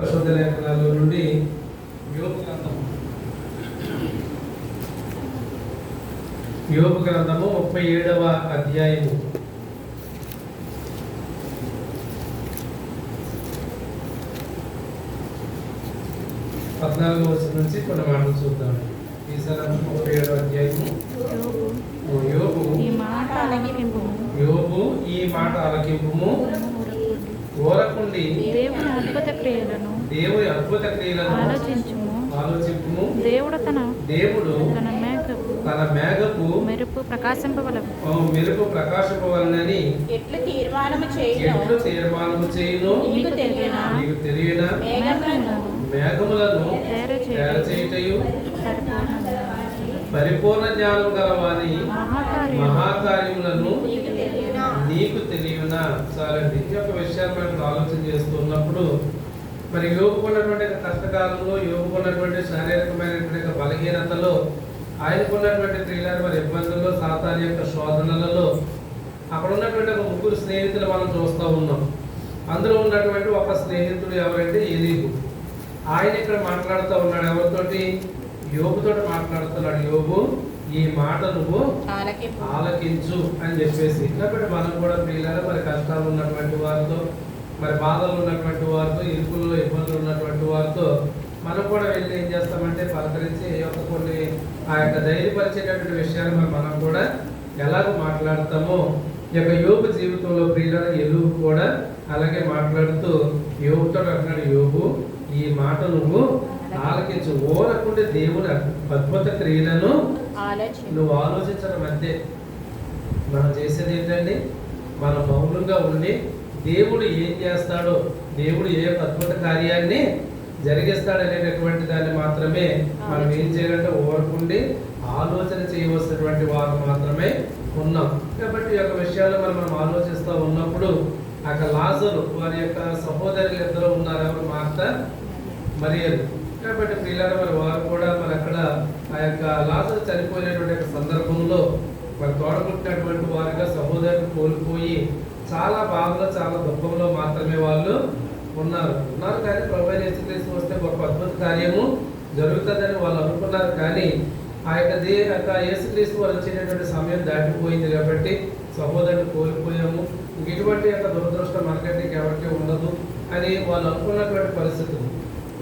పరిశుద్ధ లేఖనాల నుండి యోబు గ్రంథము 37వ అధ్యాయము 14వ వచనం నుంచి కొన్ని మాటలు చూద్దాం. ఈసారి 37వ అధ్యాయము యోబు ఈ మాట ఆలకింపుము ఓరకుండి దేవుని అద్భుత క్రియలను ఆలోచించుము. దేవుడు తన మేఘపు మెరుపు ప్రకాశింపవలనని ఎట్లు తీర్మానము చేయును నీకు తెలియనా? మేఘములను తేరచేయుటయు పరిపూర్ణ జ్ఞానం గలవాని మహాకార్యములను నీకు తెలియనా? చాలండి. ఈ యొక్క విషయాలు మనం ఆలోచన చేస్తున్నప్పుడు మరి యోగుకున్నటువంటి కష్టకాలంలో యోగుకున్నటువంటి శారీరకమైనటువంటి బలహీనతలో ఆయనకున్నటువంటి క్రియలు మరి ఇబ్బందుల్లో సాతాను యొక్క శోధనలలో అక్కడ ఉన్నటువంటి ఒక ముగ్గురు స్నేహితులు మనం చూస్తూ ఉన్నాం. అందులో ఉన్నటువంటి ఒక స్నేహితుడు ఎవరంటే ఎలీహు. ఆయన ఇక్కడ మాట్లాడుతూ ఉన్నాడు. ఎవరితోటి? యోగుతో మాట్లాడుతున్నాడు. యోగు ఈ మాట నువ్వు ఆలకించు అని చెప్పేసి. కాబట్టి మనం కూడా ప్రియులారా మరి కష్టాలు ఉన్నటువంటి వారితో మరి బాధలు ఉన్నటువంటి వారితో ఇరుకుల్లో ఇబ్బందులు ఉన్నటువంటి వారితో మనం కూడా వెళ్ళి ఏం చేస్తామంటే పలకరించి కొన్ని ఆ యొక్క ధైర్యపరిచేటటువంటి విషయాలు మనం కూడా ఎలాగో మాట్లాడతామో ఈ యొక్క యోగు జీవితంలో ప్రియులారా ఎలుగు కూడా అలాగే మాట్లాడుతూ యోగుతో అంటున్నాడు, యోగు ఈ మాట నువ్వు ఆలకించు. ఓరకుండే దేవుని అద్భుత క్రియలను నువ్వు ఆలోచించడం అంతే. మనం చేసేది ఏంటండి? మన మౌనంగా ఉండి దేవుడు ఏం చేస్తాడో, దేవుడు ఏ అద్భుత కార్యాన్ని జరిగిస్తాడు అనేటటువంటి దాన్ని మాత్రమే మనం ఏం చేయాలంటే ఓరకుండి ఆలోచన చేయవలసినటువంటి వారు మాత్రమే ఉన్నాం. కాబట్టి ఈ యొక్క విషయాలు మనం ఆలోచిస్తూ ఉన్నప్పుడు అక్కడ లాజరు వారి యొక్క సహోదరులు ఇద్దరు ఉన్నారు. ఎవరు? మార్తా, మరియలు. కాబట్టి పిల్లలు మరి వారు కూడా మరి అక్కడ ఆ యొక్క లాజరు చనిపోయినటువంటి సందర్భంలో మరి తోడబుట్టినటువంటి వారిగా సహోదరులు కోల్పోయి చాలా బాధలో చాలా దుఃఖంలో మాత్రమే వాళ్ళు ఉన్నారు. కానీ ప్రభువైన యేసుక్రీస్తు వస్తే గొప్ప అద్భుత కార్యము జరుగుతుందని వాళ్ళు అనుకున్నారు. కానీ ఆ యొక్క యేసుక్రీస్తు వారు వచ్చేటటువంటి సమయం దాటిపోయింది కాబట్టి సహోదరులు కోల్పోయాము. ఇటువంటి యొక్క దురదృష్టం మనకంటే ఎవరికి ఉండదు అని వాళ్ళు అనుకున్నటువంటి పరిస్థితులు.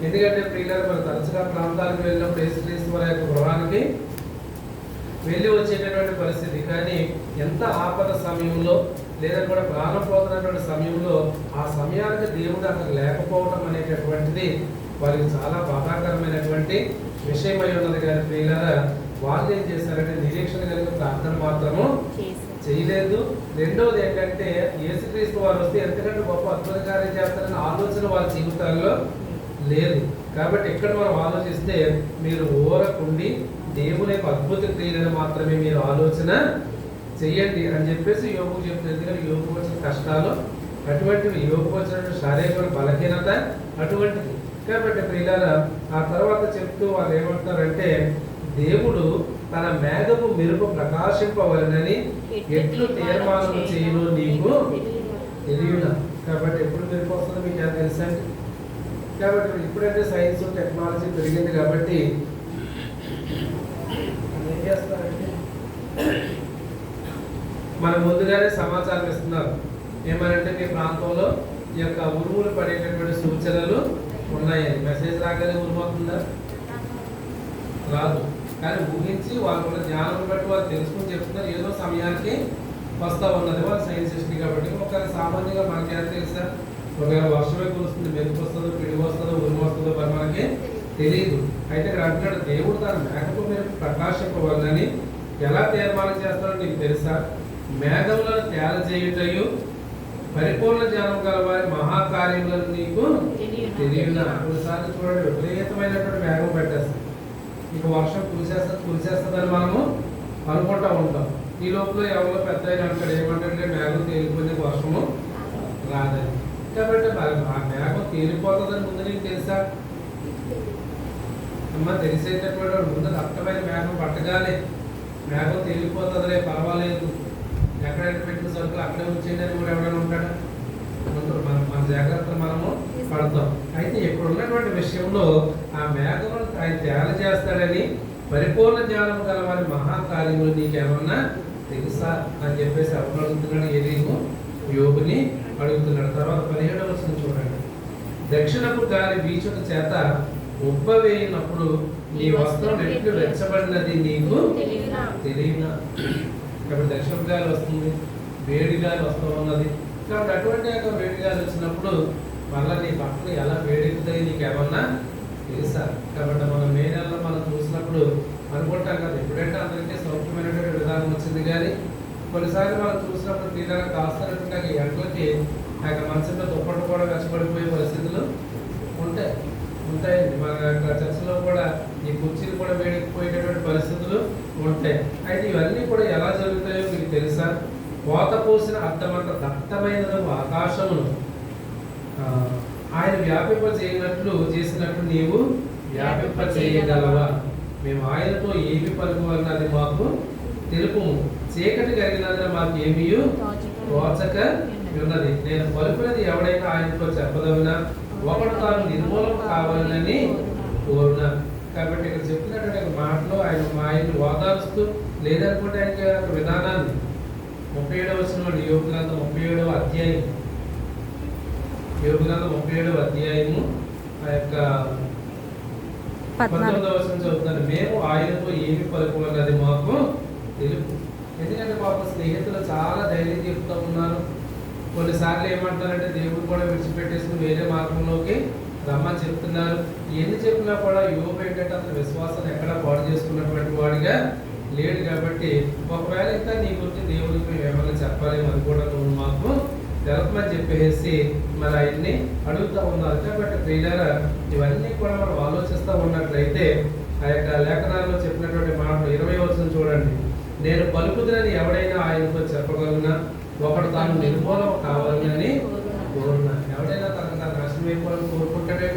ఎందుకంటే ప్రియులారా మరి తరచుగా ప్రాంతాలకు వెళ్ళినప్పుడు యేసుక్రీస్తు వారి యొక్క గృహానికి వెళ్ళి వచ్చేటటువంటి పరిస్థితి. కానీ ఎంత ఆపద సమయంలో లేదా కూడా ప్రాణం పోతున్నటువంటి సమయంలో ఆ సమయానికి దేవుడు అక్కడ లేకపోవడం అనేటటువంటిది వారికి చాలా బాధాకరమైనటువంటి విషయమై ఉన్నది. కానీ ప్రియులారా వాళ్ళు ఏం చేశారంటే నిరీక్షణ కలిగిన ప్రార్థన మాత్రము చేయలేదు. రెండవది ఏంటంటే యేసుక్రీస్తు వారు వస్తే ఎంతకంటే గొప్ప అద్భుత కార్యం చేస్తారని ఆలోచన వారి జీవితాల్లో లేదు. కాబట్టి ఇక్కడ మనం ఆలోచిస్తే మీరు ఓరకుండి దేవుని యొక్క అద్భుత క్రియలను మాత్రమే మీరు ఆలోచన చెయ్యండి అని చెప్పేసి యోగు చెప్తుంది. ఎందుకంటే యోగు వచ్చిన కష్టాలు అటువంటివి, యోగు వచ్చిన శారీరక బలహీనత అటువంటిది. కాబట్టి ప్రియులారా ఆ తర్వాత చెప్తూ వాళ్ళు ఏమంటారంటే దేవుడు తన మేఘపు మెరుపు ప్రకాశింపవలనని ఎట్లు తీర్మానం చేయను నీకు తెలియనా? కాబట్టి ఎప్పుడు మెరుపు వస్తుందో మీకు ఏం తెలుసండి? కాబట్టి ఇప్పుడైతే సైన్స్ టెక్నాలజీ పెరిగింది కాబట్టి ఏం చేస్తారంటే మనం ముందుగానే సమాచారం ఇస్తున్నారు. ఏమనంటే మీ ప్రాంతంలో ఈ యొక్క ఉరుములు పడేటటువంటి సూచనలు ఉన్నాయని. మెసేజ్ రాగానే ఉరుమవుతుందా? రాదు. కానీ ఊహించి వాళ్ళకున్న జ్ఞానం బట్టి వాళ్ళు తెలుసుకుని చెప్తున్నారు. ఏదో సమయానికి వస్తూ ఉన్నది వాళ్ళు సైన్సిస్ట్ కాబట్టి. ఒకవేళ సామాన్యంగా మనకి ఏం తెలుసా? ఒకవేళ వర్షమే కురుస్తుంది, మెరుపు వస్తుందో, పిడుగు వస్తుందో, ఉరుము వస్తుందో మరి మనకి తెలియదు. అయితే ఇక్కడ అంటున్నాడు దేవుడు తన మేఘపు మెరుపు ప్రకాశింపవలనని ఎలా తీర్మానం చేస్తాడో నీకు తెలుసా? మేఘములను తేలచేయుటయు పరిపూర్ణ జ్ఞానం గల వారి మహాకార్యములను నీకు తెలియనా? కొన్నిసార్లు చూడండి విపరీతమైనటువంటి మేఘం పెట్టేస్తుంది, ఇక వర్షం కురిసేస్తుందని మనము అనుకుంటూ ఉంటాం. ఈ లోపల ఎవరో పెద్ద అంటాడు ఏమంటే మేఘం తేలిపోతే వర్షము రాదని. కాబట్టి ఆ మేఘం తేలిపోతుందని ముందు నీకు తెలుసా? అమ్మ తెలిసేటటువంటి ముందు దట్టమైన మేఘం పట్టగానే మేఘం తేలిపోతుందిలే పర్వాలేదు, ఎక్కడైనా పెట్టిన సరుకులు అక్కడే ఉంచేయండి అని కూడా ఎవరైనా ఉంటాడా? మన జాగ్రత్తలు మనము పడతాం. అయితే ఇక్కడ ఉన్నటువంటి విషయంలో ఆ మేఘమును ఆయన తేల చేస్తాడని పరిపూర్ణ జ్ఞానం గల వారి మహాకార్యములు నీకేమన్నా తెలుసా అని చెప్పేసి ఎవరు అడుగుతున్నాడు? ఎలీహు యోబుని అడుగుతున్నాడు. తర్వాత 17వ వచనం చూడండి. దక్షిణపు గాలి వీచుట చేత ఉబ్బవేయినప్పుడు నీ వస్త్రం ఎట్లు వెచ్చబడినది నీకు తెలియనా? కాబట్టి దక్షిణపు గాలి వస్తుంది, వేడి గాలి వస్తూ ఉన్నది. కాబట్టి అటువంటి యొక్క వేడి గాలి వచ్చినప్పుడు మళ్ళీ నీ బట్టలు ఎలా వేడెక్కుతాయి నీకేమన్నా తెలుసా? కాబట్టి మనం మే నెలలో మనం చూసినప్పుడు అనుకుంటాం కదా, ఎప్పుడంటే అందరికీ సౌఖ్యమైనటువంటి విధానం వచ్చింది. కానీ కొన్నిసార్లు మనం చూసినప్పుడు తీరాగా కాస్తున్నటువంటి ఎండలకి ఆ యొక్క మంచంలో దుప్పట్లు కూడా వెచ్చబడిపోయే పరిస్థితులు ఉంటాయండి. మన యొక్క చర్చలో కూడా ఈ కుర్చీలు కూడా వేడెక్కిపోయేటటువంటి పరిస్థితులు ఉంటాయి. అయితే ఇవన్నీ కూడా ఎలా జరుగుతాయో మీకు తెలుసా? కోత పోసిన అర్థమంత దట్టమైన ఆకాశమును ఆయన చేసినట్లు నీవు వ్యాపింప చేయగలవా? మేము ఆయనతో ఏమి పలుకోవాలన్నది మాకు తెలుపుము. చీకటి కలిగినందున మాకు ఏమీ తోచక ఉన్నది. నేను పలుకున్నది ఎవడైనా ఆయనతో చెప్పదవినా ఒకడు తాను నిర్మూలన కావాలని కోరునా. కాబట్టి ఇక్కడ చెప్తున్నటువంటి మాటలో ఆయన్ని ఓదారుస్తూ లేదనుకుంటే ఆయన విధానాన్ని 37వ వచనంలో యోబు గ్రంథం 37వ అధ్యాయం ఆ యొక్క 19వ వచనం చదువుతాను. మేము ఆయనతో ఏమి పలుకోవాలన్నది మాకు తెలుపు. ఎందుకంటే పాప స్నేహితులు చాలా ధైర్యం చెప్తూ ఉన్నారు. కొన్నిసార్లు ఏమంటారంటే దేవుడు కూడా విడిచిపెట్టేసి వేరే మార్గంలోకి రమ్మని చెప్తున్నారు. ఎన్ని చెప్పినా కూడా యోబు ఏంటంటే అతని విశ్వాసాన్ని ఎక్కడా పాడు చేసుకున్నటువంటి వాడిగా లేడు. కాబట్టి ఒకవేళ ఇంకా నీ గురించి దేవుడికి ఏమైనా చెప్పాలి అది కూడా నువ్వు మాకు తెలపమని చెప్పేసి మరి ఆయన్ని అడుగుతూ ఉన్నారు. కాబట్టి ప్రియులారా, ఇవన్నీ కూడా మనం ఆలోచిస్తూ ఉన్నట్లయితే ఆ యొక్క లేఖనాల్లో చెప్పినటువంటి మాటలు 20వ వచనం చూడండి. నేను పలుకుతున్నది ఎవడైనా ఆయనతో చెప్పగలనా ఒకడు తాను నిర్మూలన కావాలని కోరునా. ఎవడైనా తనకు నాశనం అయిపోవాలని కోరుకుంటాడే?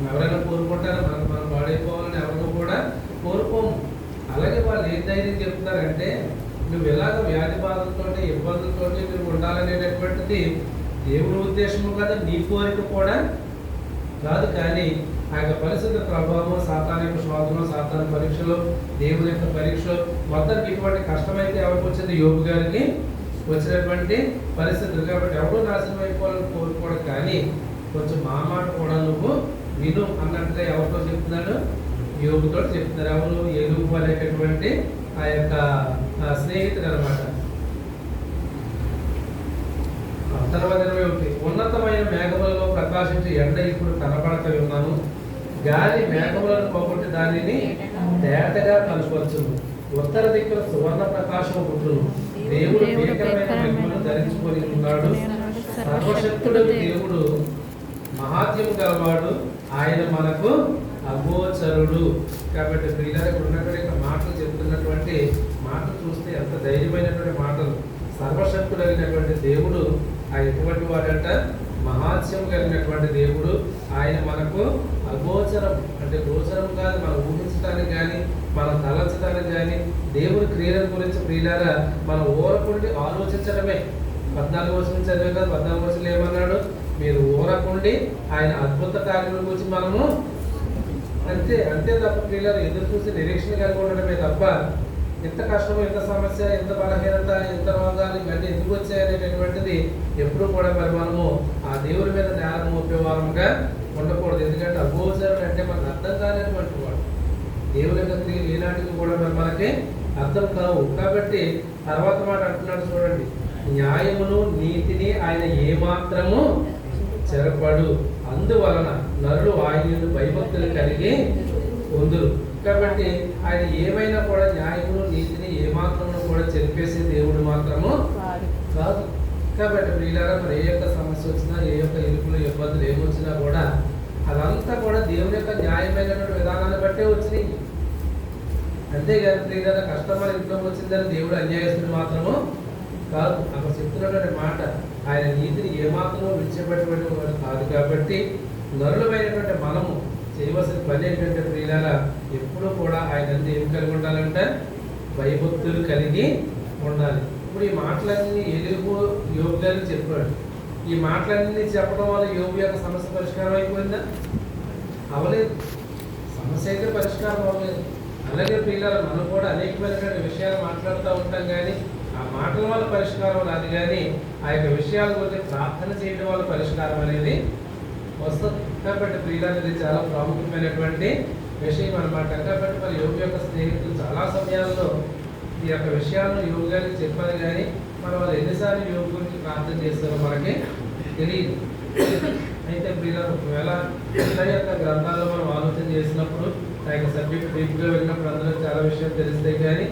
ఎవరైనా కోరుకుంటారా? మనం పాడైపోవాలని ఎవరు కూడా కోరుకోము. అలాగే వాళ్ళు ఏం ధైర్యం చెప్తున్నారంటే నువ్వు ఎలాగ వ్యాధి బాధలతో ఇబ్బందులతో నువ్వు ఉండాలనేటటువంటిది దేవుని ఉద్దేశము కదా, నీ కోరిక కూడా కాదు. కానీ ఆ యొక్క పరిస్థితి ప్రభావం, సాతాను యొక్క శోధన, సాతాను పరీక్షలు, దేవుని యొక్క పరీక్షలు మొత్తానికి ఇటువంటి కష్టమైతే ఎవరికి వచ్చింది? యోబు గారికి వచ్చినటువంటి పరిస్థితులు. కాబట్టి ఎవరో నాశనం అయిపోవాలని కోరుకోవడం, కానీ కొంచెం మా మాట కూడా నువ్వు విను అన్నట్టుగా ఎవరితో చెప్తున్నాడు? యోబుతో చెప్తున్నారు. ఎవరు? ఎలుగు అనేటటువంటి ఆ యొక్క స్నేహితుడు అనమాట. తర్వాత 21 ఉన్నతమైన మేఘములలో ప్రకాశించే ఎండ ఇప్పుడు కనపడక ఉన్నాను. గాలి మేఘములను పోగొట్టి దానిని తేటగా కనపరచును. ఉత్తర దిక్కున సువర్ణ ప్రకాశం పుట్టును. దేవుడు భీకరమైన మహిమను ధరించుకొని ఉన్నాడు. సర్వశక్తుడు దేవుడు మహాత్యము గలవాడు, ఆయన మనకు అగోచరుడు. కాబట్టి ప్రియులకు ఉన్నటువంటి మాటలు చెప్తున్నటువంటి మాటలు చూస్తే ఎంత ధైర్యమైనటువంటి మాటలు. సర్వశక్తుడు అయినటువంటి దేవుడు ఆయన ఎటువంటి వాడంట? మహాత్యం కలిగినటువంటి దేవుడు. ఆయన మనకు అగోచరం, అంటే గోచరం కాదు, మనం ఊహించడానికి కానీ మనం తలంచడానికి కానీ దేవుని క్రియల గురించి ప్రియులారా మనం ఊరకుండి ఆలోచించడమే. 14వ వచనం చదివే కదా, 14వ వచనం ఏమన్నాడు? మీరు ఊరకుండి ఆయన అద్భుత కార్యాల గురించి మనము అంతే తప్ప ప్రియులారా ఎదురు చూసి నిరీక్షణ కలిగి ఉండడమే తప్ప ఎంత కష్టం, ఎంత సమస్య, ఎంత బలహీనత, ఎంత రోగాలు ఇవన్నీ ఎందుకు వచ్చాయనేటటువంటిది ఎప్పుడు కూడా మరి మనము ఆ దేవుడి మీద నేరం మోపేవారంగా ఉండకూడదు. ఎందుకంటే అగోచరుడు అంటే మనకు అర్థం కానిటువంటి వాడు. దేవుని యొక్క క్రియలు ఈనాటికి కూడా మరి మనకి అర్థం కావు. కాబట్టి తర్వాత మాట అంటున్నాడు చూడండి, న్యాయమును నీతిని ఆయన ఏమాత్రము చెరపడు, అందువలన నరులు ఆయన భయభక్తులు కలిగి పొందురు. కాబట్టి ఆయన ఏమైనా కూడా న్యాయమును నీతిని ఏమాత్రము కూడా చెరిపేసే దేవుడు మాత్రము కాదు. కాబట్టి ప్రియులారా మరి ఏ యొక్క సమస్య వచ్చినా, ఏ యొక్క ఇరుకులు ఇబ్బందులు ఏమొచ్చినా కూడా అదంతా కూడా దేవుని యొక్క న్యాయమైనటువంటి విధానాన్ని బట్టే వచ్చినాయి. అంతేగాని ప్రియులారా కష్టం మన ఇంట్లో వచ్చిందని దేవుడు అన్యాయస్తుడు మాత్రము కాదు. అక్కడ చెప్తున్నటువంటి మాట ఆయన నీతిని ఏమాత్రమో విడిచిపెట్టేటువంటి వాడు కాదు. కాబట్టి నరులమైనటువంటి మనము చేయవలసిన పని ఏంటంటే ప్రియులారా ఎప్పుడూ కూడా ఆయన ఏం కలిగి ఉండాలంటే భయభక్తులు కలిగి ఉండాలి. ఇప్పుడు ఈ మాటలన్నీ ఎలుగు యోబు గారికి చెప్పాడు. ఈ మాటలన్నీ చెప్పడం వల్ల యోబు యొక్క సమస్య పరిష్కారం అయిపోయిందా? అవ్వలేదు. సమస్య అయితే పరిష్కారం అవ్వలేదు. అలాగే పిల్లలు మనం కూడా అనేకమైనటువంటి విషయాలు మాట్లాడుతూ ఉంటాం, కానీ ఆ మాటల వల్ల పరిష్కారం రాదు, కానీ ఆ యొక్క విషయాల గురించి ప్రార్థన చేయడం వల్ల పరిష్కారం అనేది వస్తుంది. కాబట్టి పిల్లలు ఇది చాలా ప్రాముఖ్యమైనటువంటి విషయం అనమాట. కాబట్టి మరి యోగు యొక్క స్నేహితులు చాలా సమయాల్లో ఈ యొక్క విషయాలను యోగు గారికి చెప్పారు, కానీ మనం వాళ్ళు ఎన్నిసార్లు యోగు గురించి ప్రార్థన చేస్తారో మనకి తెలియదు. అయితే పిల్లలు ఒకవేళ పిల్లల యొక్క గ్రంథాల్లో మనం ఆలోచన చేసినప్పుడు ఆ యొక్క సబ్జెక్ట్ డీప్గా వెళ్ళినప్పుడు అందరూ చాలా విషయాలు తెలుస్తాయి, కానీ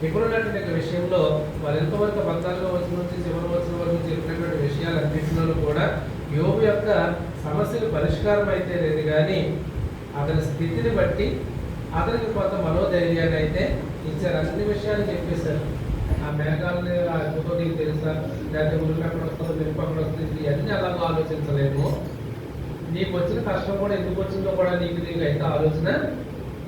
ఇప్పుడున్నటువంటి విషయంలో వాళ్ళు ఎంతవరకు 14వ వచనం నుంచి చివరి వచనం వరకు చెప్పినటువంటి విషయాలు అన్నింటిలో కూడా యోబు యొక్క సమస్యలు పరిష్కారం అయితే లేదు, కానీ అతని స్థితిని బట్టి అతనికి కొంత మనోధైర్యాన్ని అయితే ఇచ్చారు. అన్ని విషయాలు చెప్పేశారు. ఆ మేఘాలని ఆ ఎక్కువ నీకు తెలుసా, లేకపోతే ఉరుకు అక్కడ వస్తుందో మెరుపు అక్కడ వస్తుంది, ఇవన్నీ అలాగో ఆలోచించలేము. నీకు వచ్చిన కష్టం కూడా ఎందుకు వచ్చిందో కూడా నీకు అయితే ఆలోచన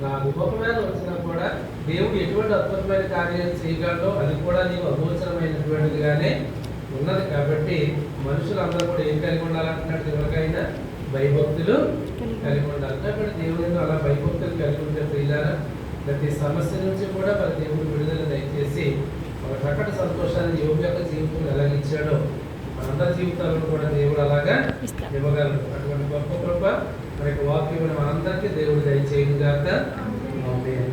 రాదు. ఒకవేళ వచ్చినా కూడా దేవుడు ఎటువంటి అద్భుతమైన కార్యాలు చేయగలడో అది కూడా నీకు అగోచరమైనటువంటిదిగానే ఉన్నది. కాబట్టి మనుషులందరూ కూడా ఏం కలిగి ఉండాలంటున్నట్టు ఎవరికైనా భయభక్తులు కలిగి ఉండాలి. కాబట్టి దేవుడు అలా భయభక్తులు కలిగి ఉంటే ప్రియులారా ప్రతి సమస్య నుంచి కూడా మరి దేవుడు విడుదల దయచేసి ఒక చక్కటి సంతోషాన్ని యోబు యొక్క జీవితంలో ఎలాగిచ్చాడో మనందరి జీవితాలను కూడా దేవుడు అలాగా ఇవ్వగలడు. అటువంటి గొప్ప కృప మనకి వాక్యం మనందరికీ దేవుడు దయచేయను గాక. ఆమేన్.